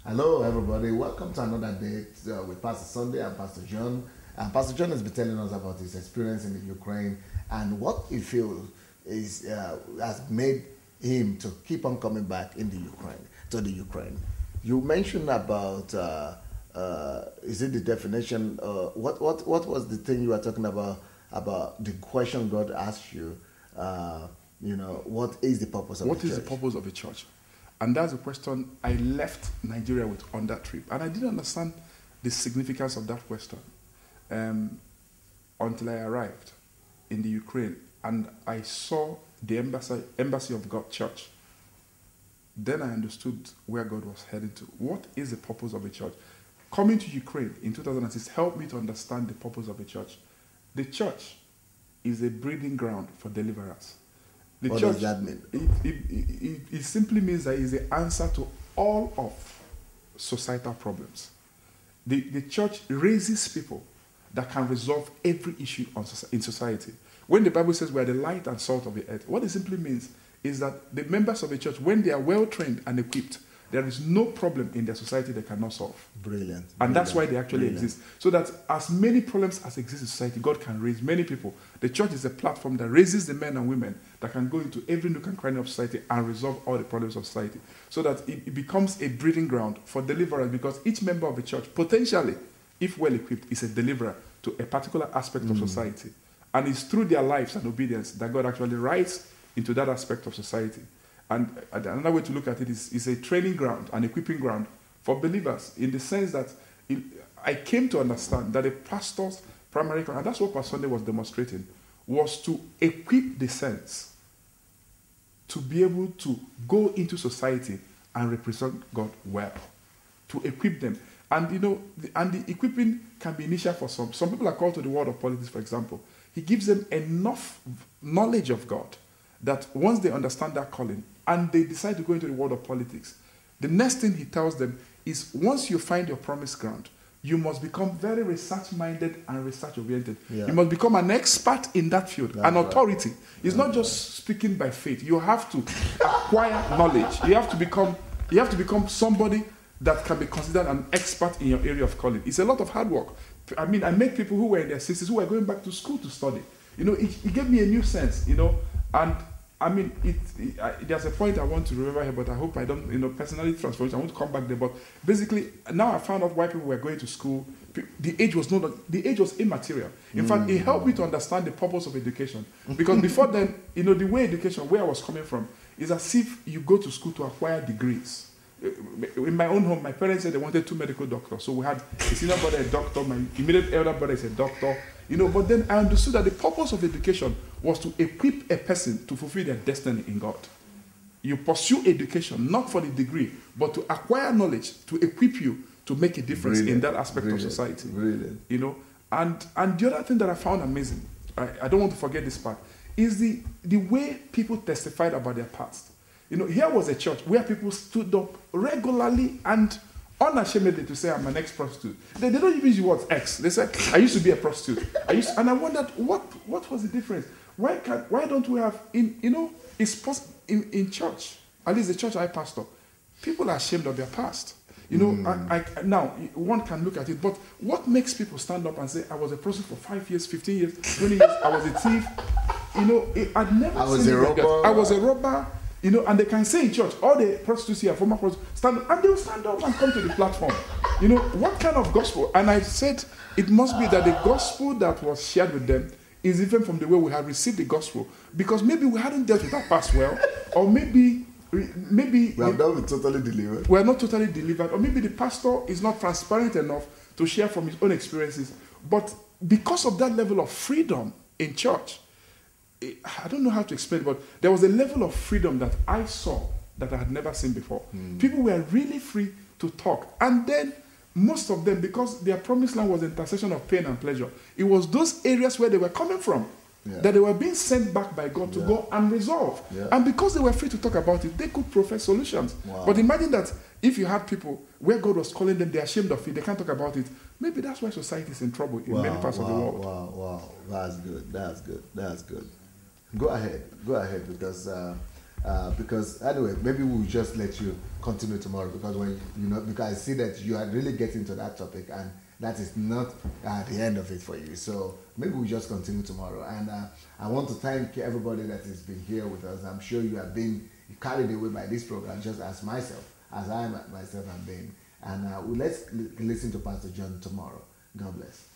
Hello, everybody. Welcome to another day with Pastor Sunday and Pastor John. And Pastor John has been telling us about his experience in the Ukraine and what he feels has made him to keep on coming back to the Ukraine. You mentioned about is it the definition? What was the thing you were talking about the question God asked you? What is the purpose of What the church? is the purpose of a church? And that's the question I left Nigeria with on that trip. And I didn't understand the significance of that question until I arrived in the Ukraine and I saw the embassy of God church. Then I understood where God was heading to. What is the purpose of a church? Coming to Ukraine in 2006 helped me to understand the purpose of a church. The church is a breeding ground for deliverers. What does that mean? It simply means that it's the answer to all of societal problems. The church raises people that can resolve every issue in society. When the Bible says we are the light and salt of the earth, what it simply means is that the members of the church, when they are well trained and equipped, there is no problem in their society they cannot solve. Brilliant. And that's why they actually exist. So that as many problems as exist in society, God can raise many people. The church is a platform that raises the men and women that can go into every nook and cranny of society and resolve all the problems of society. So that it becomes a breeding ground for deliverers, because each member of the church, potentially, if well equipped, is a deliverer to a particular aspect of society. And it's through their lives and obedience that God actually writes into that aspect of society. And another way to look at it is a training ground, an equipping ground for believers, in the sense that I came to understand that a pastor's primary, and that's what Pastor Sunday was demonstrating, was to equip the saints to be able to go into society and represent God well, to equip them. And the equipping can be initial for some. Some people are called to the world of politics, for example. He gives them enough knowledge of God that once they understand that calling and they decide to go into the world of politics, the next thing he tells them is, once you find your promised ground, you must become very research-minded and research-oriented. Yeah. You must become an expert in that field, an authority. It's not just speaking by faith. You have to acquire knowledge. You have to become somebody that can be considered an expert in your area of calling. It's a lot of hard work. I mean, I met people who were in their 60s who were going back to school to study. It gave me a new sense, and I mean, there's a point I want to remember here, but I hope I don't, personally transform it. I want to come back there. But basically, now I found out why people were going to school. The age was immaterial. In fact, it helped me to understand the purpose of education. Because before then, the way education, where I was coming from, is as if you go to school to acquire degrees. In my own home, my parents said they wanted 2 medical doctors. So we had a senior brother, a doctor, my immediate elder brother is a doctor. But then I understood that the purpose of education was to equip a person to fulfill their destiny in God. You pursue education not for the degree, but to acquire knowledge, to equip you to make a difference in that aspect of society. Brilliant. And the other thing that I found amazing, I don't want to forget this part, is the way people testified about their past. Here was a church where people stood up regularly and unashamedly to say, I'm an ex-prostitute. They don't even use the word ex. They said, I used to be a prostitute. And I wondered, what was the difference? Why don't we have, it's possible in church, at least the church I pastor, people are ashamed of their past. Now, one can look at it, but what makes people stand up and say, I was a prostitute for 5 years, 15 years, 20 years, I was a thief. I'd never seen it like that. I was a robber. And they can say in church, all the prostitutes here, former prostitutes, stand up, and they'll stand up and come to the platform. What kind of gospel? And I said, it must be that the gospel that was shared with them is different from the way we had received the gospel. Because maybe we hadn't dealt with our past well, or maybe we have not been totally delivered. We are not totally delivered, or maybe the pastor is not transparent enough to share from his own experiences. But because of that level of freedom in church, I don't know how to explain it, but there was a level of freedom that I saw that I had never seen before. People were really free to talk. And then most of them, because their promised land was intersection of pain and pleasure, it was those areas where they were coming from that they were being sent back by God to go and resolve. And because they were free to talk about it, they could profess solutions. But imagine that if you had people where God was calling them, they're ashamed of it, they can't talk about it. Maybe that's why society is in trouble in many parts of the world. Wow. That's good. Go ahead, because because anyway, maybe we'll just let you continue tomorrow, because when because I see that you are really getting to that topic, and that is not the end of it for you. So maybe we'll just continue tomorrow. And I want to thank everybody that has been here with us. I'm sure you have been carried away by this program, just as I myself have been. And let's listen to Pastor John tomorrow. God bless.